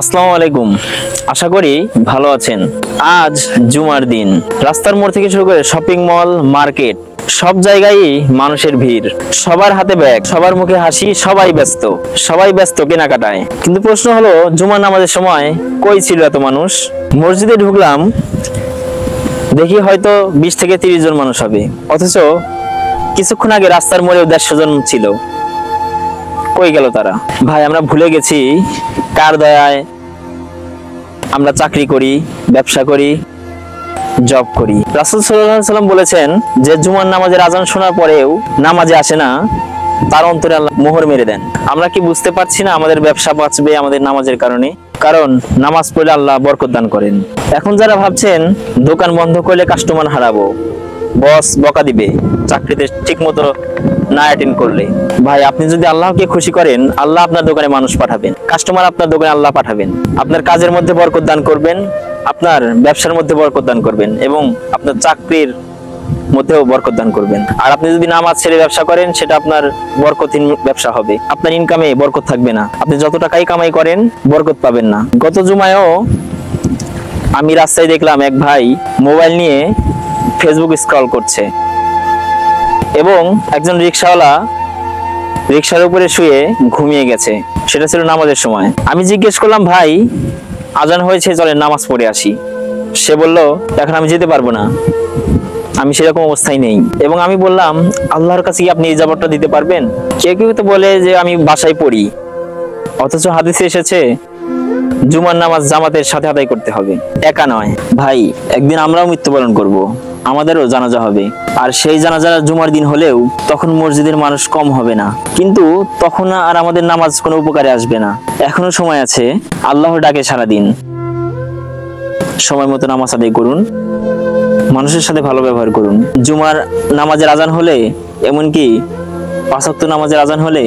আসসালামু আলাইকুম। আশা করি ভালো আছেন। আজ জুমার দিন, রাস্তার মোড় থেকে শুরু করে শপিং মল, মার্কেট, সব জায়গায় মানুষের ভিড়, সবার হাতে ব্যাগ, সবার মুখে হাসি, সবাই ব্যস্ত কেনাকাটায়। কিন্তু প্রশ্ন হলো, জুমার নামাজের সময় কই ছিল এত মানুষ? মসজিদে ঢুকলাম, দেখি হয়তো 20 থেকে 30 জন মানুষ হবে, অথচ কিছুক্ষণ আগে রাস্তার মোড়ে 150 জন ছিল। কই গেল তারা? ভাই, আমরা ভুলে গেছি কার দয়ায় আমরা চাকরি করি, ব্যবসা করি, জব করি। রাসূল সাল্লাল্লাহু আলাইহি ওয়াসাল্লাম বলেছেন যে জুমার নামাজের আজান শোনার পরেও নামাজে আসে না, তার অন্তরে আল্লাহ মোহর মেরে দেন। আমরা কি বুঝতে পারছি না আমাদের ব্যবসা বাঁচবে আমাদের নামাজের কারণে? কারণ নামাজ পড়লে আল্লাহ বরকত দান করেন। এখন যারা ভাবছেন দোকান বন্ধ করলে কাস্টমার হারাবো, বস বকা দিবে চাকরিতে ঠিক মতো না অ্যাটেন্ড করলে, ভাই আপনি যদি আল্লাহকে খুশি করেন, আল্লাহ আপনার দোকানে মানুষ পাঠাবেন, কাস্টমার আপনার দোকানে আল্লাহ পাঠাবেন, আপনার কাজের মধ্যে বরকত দান করবেন, আপনার ব্যবসার মধ্যে বরকত দান করবেন, এবং আপনার চাকরির মধ্যেও বরকত দান করবেন। আর আপনি যদি নামাজ ছেড়ে ব্যবসা করেন, সেটা আপনার বরকতহীন ব্যবসা হবে, আপনার ইনকামে বরকত থাকবে না, আপনি যত টাকাই কামাই করেন বরকত পাবেন না। গত জুমায়ও আমি রাস্তায় দেখলাম এক ভাই মোবাইল নিয়ে ফেসবুক স্ক্রল করছে, এবং একজন রিকশাওয়ালা রিকশার উপরে শুয়ে ঘুমিয়ে গেছে। সেটা ছিল নামাজের সময়। আমি জিজ্ঞেস করলাম, ভাই আজান হয়েছে, চলেন নামাজ পড়ে আসি। সে বলল, এখন আমি যেতে পারবো না, আমি সেরকম অবস্থায় নেই। এবং আমি বললাম, আল্লাহর কাছে কি আপনি ইজাবতটা দিতে পারবেন? কেউ কেউ তো বলে যে আমি বাসায় পড়ি, অথচ হাদিসে এসেছে জুমার নামাজ জামাতের সাথে আদায় করতে হবে, একা নয়। ভাই, একদিন আমরাও মৃত্যুবরণ করব, আমাদেরও জানাজা হবে। আর সেই জানাজা জুমার দিন হলেও তখন মসজিদের মানুষ কম হবে না, কিন্তু তখন আর আমাদের নামাজ কোনো উপকারে আসবে না। এখনো সময় আছে, আল্লাহর ডাকে সারা দিন সময় মতো নামাজ আদায় করুন, মানুষের সাথে ভালো ব্যবহার করুন। জুমার নামাজের আজান হলে, এমনকি 5 ওয়াক্ত নামাজের আজান হলে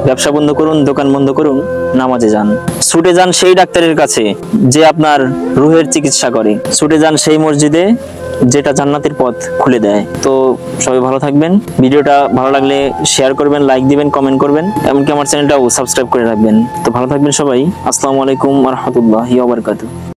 ব্যবসা বন্ধ করুন, দোকান বন্ধ করুন, নামাজে যান। ছুটে যান সেই ডাক্তারের কাছে যে আপনার রুহের চিকিৎসা করে, ছুটে যান সেই মসজিদে যেটা জান্নাতের পথ খুলে দেয়। তো সবাই ভালো থাকবেন। ভিডিওটা ভালো লাগলে শেয়ার করবেন, লাইক দিবেন, কমেন্ট করবেন, এমনকি আমার চ্যানেলটাও সাবস্ক্রাইব করে রাখবেন। তো ভালো থাকবেন সবাই। আসসালামু আলাইকুম ওয়া রাহমাতুল্লাহি ওয়া বারাকাতুহু।